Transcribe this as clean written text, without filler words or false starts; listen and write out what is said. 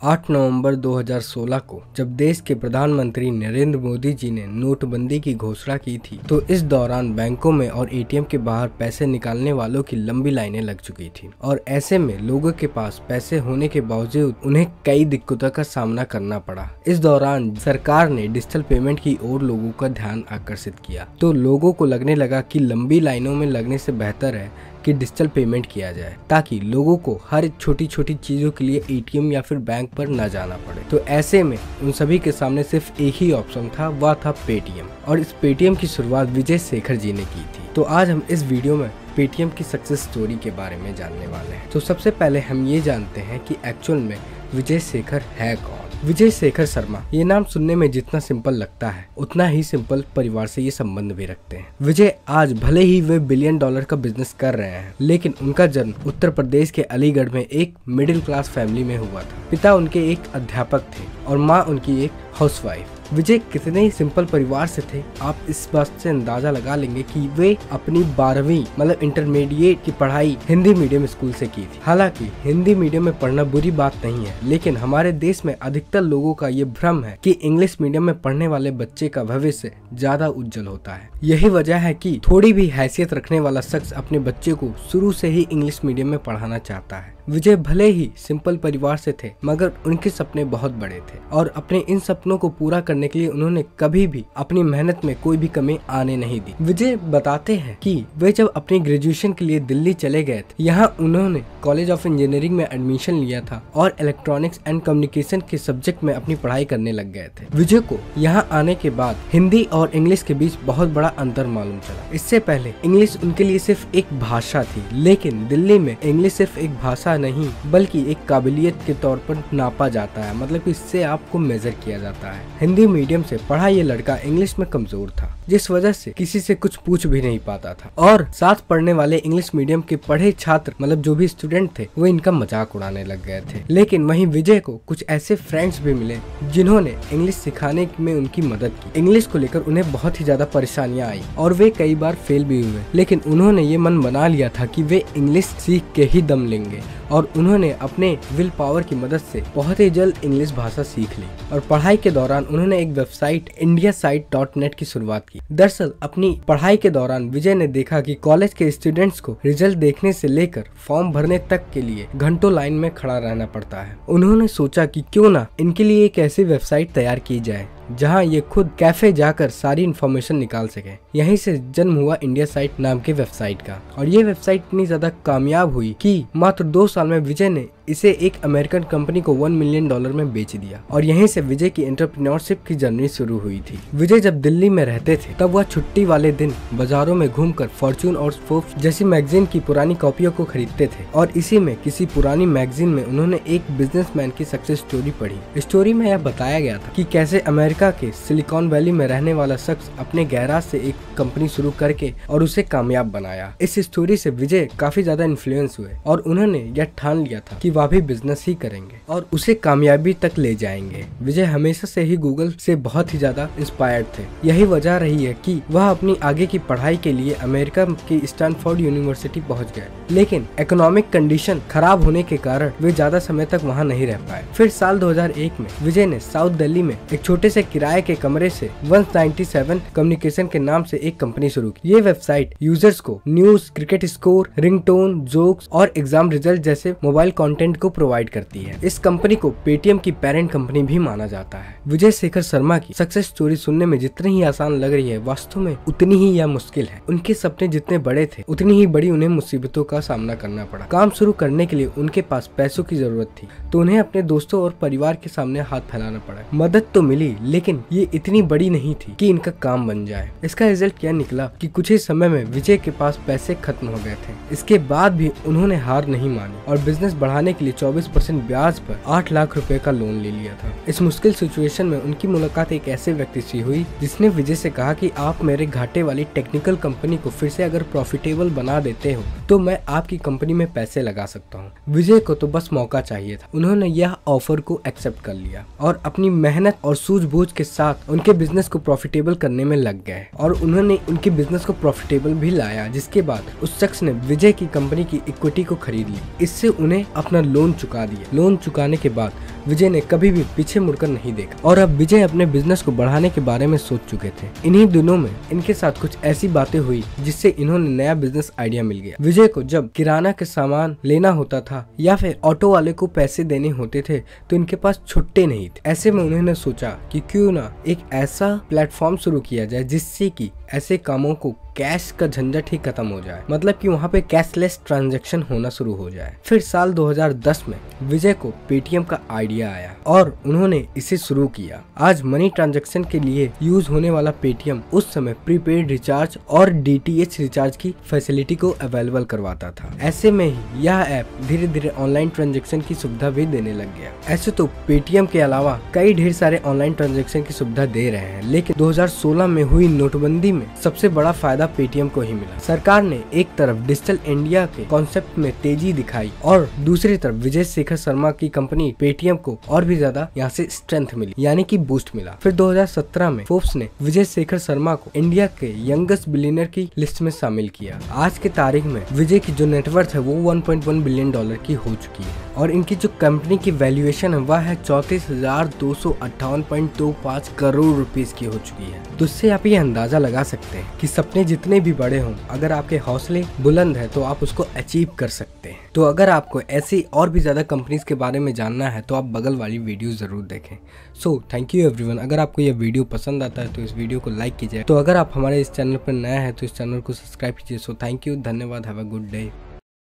8 नवंबर 2016 को जब देश के प्रधानमंत्री नरेंद्र मोदी जी ने नोटबंदी की घोषणा की थी तो इस दौरान बैंकों में और एटीएम के बाहर पैसे निकालने वालों की लंबी लाइनें लग चुकी थी और ऐसे में लोगों के पास पैसे होने के बावजूद उन्हें कई दिक्कतों का सामना करना पड़ा। इस दौरान सरकार ने डिजिटल पेमेंट की ओर लोगों का ध्यान आकर्षित किया तो लोगों को लगने लगा कि लंबी लाइनों में लगने से बेहतर है कि डिजिटल पेमेंट किया जाए ताकि लोगों को हर छोटी छोटी चीजों के लिए एटीएम या फिर बैंक पर न जाना पड़े। तो ऐसे में उन सभी के सामने सिर्फ एक ही ऑप्शन था, वह था पेटीएम। और इस पेटीएम की शुरुआत विजय शेखर जी ने की थी। तो आज हम इस वीडियो में पेटीएम की सक्सेस स्टोरी के बारे में जानने वाले हैं। तो सबसे पहले हम ये जानते हैं कि एक्चुअल में विजय शेखर है कौन। विजय शेखर शर्मा, ये नाम सुनने में जितना सिंपल लगता है उतना ही सिंपल परिवार से ये संबंध भी रखते हैं। विजय आज भले ही वे $1 बिलियन का बिजनेस कर रहे हैं, लेकिन उनका जन्म उत्तर प्रदेश के अलीगढ़ में एक मिडिल क्लास फैमिली में हुआ था। पिता उनके एक अध्यापक थे और माँ उनकी एक हाउसवाइफ। विजय कितने ही सिंपल परिवार से थे, आप इस बात से अंदाजा लगा लेंगे कि वे अपनी 12वीं मतलब इंटरमीडिएट की पढ़ाई हिंदी मीडियम स्कूल से की थी। हालांकि हिंदी मीडियम में पढ़ना बुरी बात नहीं है, लेकिन हमारे देश में अधिकतर लोगों का ये भ्रम है कि इंग्लिश मीडियम में पढ़ने वाले बच्चे का भविष्य ज्यादा उज्जवल होता है। यही वजह है कि थोड़ी भी हैसियत रखने वाला शख्स अपने बच्चे को शुरू से ही इंग्लिश मीडियम में पढ़ाना चाहता है। विजय भले ही सिंपल परिवार से थे, मगर उनके सपने बहुत बड़े थे और अपने इन सपनों को पूरा करने के लिए उन्होंने कभी भी अपनी मेहनत में कोई भी कमी आने नहीं दी। विजय बताते हैं कि वे जब अपनी ग्रेजुएशन के लिए दिल्ली चले गए थे, यहाँ उन्होंने कॉलेज ऑफ इंजीनियरिंग में एडमिशन लिया था और इलेक्ट्रॉनिक्स एंड कम्युनिकेशन के सब्जेक्ट में अपनी पढ़ाई करने लग गए थे। विजय को यहाँ आने के बाद हिंदी और इंग्लिश के बीच बहुत बड़ा अंतर मालूम चला। इससे पहले इंग्लिश उनके लिए सिर्फ एक भाषा थी, लेकिन दिल्ली में इंग्लिश सिर्फ एक भाषा नहीं बल्कि एक काबिलियत के तौर पर नापा जाता है, मतलब इससे आपको मेजर किया जाता है। हिंदी मीडियम से पढ़ा ये लड़का इंग्लिश में कमजोर था, जिस वजह से किसी से कुछ पूछ भी नहीं पाता था और साथ पढ़ने वाले इंग्लिश मीडियम के पढ़े छात्र मतलब जो भी स्टूडेंट थे वो इनका मजाक उड़ाने लग गए थे। लेकिन वहीं विजय को कुछ ऐसे फ्रेंड्स भी मिले जिन्होंने इंग्लिश सिखाने में उनकी मदद की। इंग्लिश को लेकर उन्हें बहुत ही ज्यादा परेशानियां आई और वे कई बार फेल भी हुए, लेकिन उन्होंने ये मन बना लिया था कि वे इंग्लिश सीख के ही दम लेंगे और उन्होंने अपने विल पावर की मदद से बहुत ही जल्द इंग्लिश भाषा सीख ली। और पढ़ाई के दौरान उन्होंने एक वेबसाइट indiasite.net की शुरुआत की। दरअसल अपनी पढ़ाई के दौरान विजय ने देखा कि कॉलेज के स्टूडेंट्स को रिजल्ट देखने से लेकर फॉर्म भरने तक के लिए घंटों लाइन में खड़ा रहना पड़ता है। उन्होंने सोचा कि क्यों ना इनके लिए एक ऐसी वेबसाइट तैयार की जाए जहां ये खुद कैफे जाकर सारी इन्फॉर्मेशन निकाल सके। यहीं से जन्म हुआ इंडियासाइट नाम के वेबसाइट का और ये वेबसाइट इतनी ज्यादा कामयाब हुई कि मात्र 2 साल में विजय ने इसे एक अमेरिकन कंपनी को $1 मिलियन में बेच दिया और यहीं से विजय की एंटरप्रेन्योरशिप की जर्नी शुरू हुई थी। विजय जब दिल्ली में रहते थे तब वह छुट्टी वाले दिन बाजारों में घूमकर फॉर्च्यून और फोर्ब्स जैसी मैगजीन की पुरानी कॉपियों को खरीदते थे और इसी में किसी पुरानी मैगजीन में उन्होंने एक बिजनेसमैन की सक्सेस स्टोरी पढ़ी। स्टोरी में यह बताया गया था कि कैसे अमेरिका के सिलिकॉन वैली में रहने वाला शख्स अपने गैराज से एक कंपनी शुरू करके और उसे कामयाब बनाया। इस स्टोरी से विजय काफी ज्यादा इन्फ्लुएंस हुए और उन्होंने यह ठान लिया था कि वह भी बिजनेस ही करेंगे और उसे कामयाबी तक ले जाएंगे। विजय हमेशा से ही गूगल से बहुत ही ज्यादा इंस्पायर्ड थे। यही वजह रही है कि वह अपनी आगे की पढ़ाई के लिए अमेरिका की स्टैनफोर्ड यूनिवर्सिटी पहुंच गए, लेकिन इकोनॉमिक कंडीशन खराब होने के कारण वे ज्यादा समय तक वहां नहीं रह पाए। फिर साल 2001 में विजय ने साउथ दिल्ली में एक छोटे से किराए के कमरे से 197 कम्युनिकेशन के नाम से एक कंपनी शुरू की। ये वेबसाइट यूजर्स को news, cricket score, ringtone, jokes और एग्जाम रिजल्ट जैसे मोबाइल कंटेंट को प्रोवाइड करती है। इस कंपनी को पेटीएम की पेरेंट कंपनी भी माना जाता है। विजय शेखर शर्मा की सक्सेस स्टोरी सुनने में जितनी ही आसान लग रही है, वास्तव में उतनी ही यह मुश्किल है। उनके सपने जितने बड़े थे उतनी ही बड़ी उन्हें मुसीबतों का सामना करना पड़ा। काम शुरू करने के लिए उनके पास पैसों की जरूरत थी, तो उन्हें अपने दोस्तों और परिवार के सामने हाथ फैलाना पड़ा। मदद तो मिली, लेकिन ये इतनी बड़ी नहीं थी कि इनका काम बन जाए। इसका रिजल्ट क्या निकला कि कुछ ही समय में विजय के पास पैसे खत्म हो गए थे। इसके बाद भी उन्होंने हार नहीं मानी और बिजनेस बढ़ाने के लिए 24% ब्याज पर 8 लाख रुपए का लोन ले लिया था। इस मुश्किल सिचुएशन में उनकी मुलाकात एक ऐसे व्यक्ति से हुई जिसने विजय से कहा कि आप मेरे घाटे वाली टेक्निकल कंपनी को फिर से अगर प्रॉफिटेबल बना देते हो तो मैं आपकी कंपनी में पैसे लगा सकता हूँ। विजय को तो बस मौका चाहिए था। उन्होंने यह ऑफर को एक्सेप्ट कर लिया और अपनी मेहनत और सूझबूझ के साथ उनके बिजनेस को प्रॉफिटेबल करने में लग गए और उन्होंने उनके बिजनेस को प्रॉफिटेबल भी लाया, जिसके बाद उस शख्स ने विजय की कंपनी की इक्विटी को खरीद ली। इससे उन्हें अपना लोन चुका दिया। लोन चुकाने के बाद विजय ने कभी भी पीछे मुड़कर नहीं देखा और अब विजय अपने बिजनेस को बढ़ाने के बारे में सोच चुके थे। इन्हीं दिनों में इनके साथ कुछ ऐसी बातें हुई जिससे इन्होंने नया बिजनेस आइडिया मिल गया। विजय को जब किराना के सामान लेना होता था या फिर ऑटो वाले को पैसे देने होते थे तो इनके पास छुट्टे नहीं थे। ऐसे में उन्होंने सोचा कि क्यों ना एक ऐसा प्लेटफॉर्म शुरू किया जाए जिससे कि ऐसे कामों को कैश का झंझट ही खत्म हो जाए, मतलब कि वहाँ पे कैशलेस ट्रांजैक्शन होना शुरू हो जाए। फिर साल 2010 में विजय को पेटीएम का आइडिया आया और उन्होंने इसे शुरू किया। आज मनी ट्रांजैक्शन के लिए यूज होने वाला पेटीएम उस समय प्रीपेड रिचार्ज और DTH रिचार्ज की फैसिलिटी को अवेलेबल करवाता था। ऐसे में ही यह ऐप धीरे धीरे ऑनलाइन ट्रांजैक्शन की सुविधा भी देने लग गया। ऐसे तो पेटीएम के अलावा कई ढेर सारे ऑनलाइन ट्रांजैक्शन की सुविधा दे रहे हैं, लेकिन 2016 में हुई नोटबंदी में सबसे बड़ा फायदा पेटीएम को ही मिला। सरकार ने एक तरफ डिजिटल इंडिया के कॉन्सेप्ट में तेजी दिखाई और दूसरी तरफ विजय शेखर शर्मा की कंपनी पेटीएम को और भी ज्यादा यहाँ से स्ट्रेंथ मिली, यानी कि बूस्ट मिला। फिर 2017 में फोर्ब्स ने विजय शेखर शर्मा को इंडिया के यंगेस्ट बिलियनर की लिस्ट में शामिल किया। आज के तारीख में विजय की जो नेटवर्थ है वो $1.1 बिलियन की हो चुकी है और इनकी जो कंपनी की वैल्यूएशन है वह है 34,258.25 करोड़ रुपीस की हो चुकी है। तो इससे आप ये अंदाजा लगा सकते हैं कि सपने जितने भी बड़े हों, अगर आपके हौसले बुलंद है तो आप उसको अचीव कर सकते हैं। तो अगर आपको ऐसी और भी ज्यादा कंपनीज के बारे में जानना है तो आप बगल वाली वीडियो जरूर देखें। So thank you everyone. अगर आपको यह वीडियो पसंद आता है तो इस वीडियो को लाइक कीजिए। तो अगर आप हमारे इस चैनल पर नया है तो इस चैनल को सब्सक्राइब कीजिए। सो थैंक यू, धन्यवाद, हैव अ गुड डे।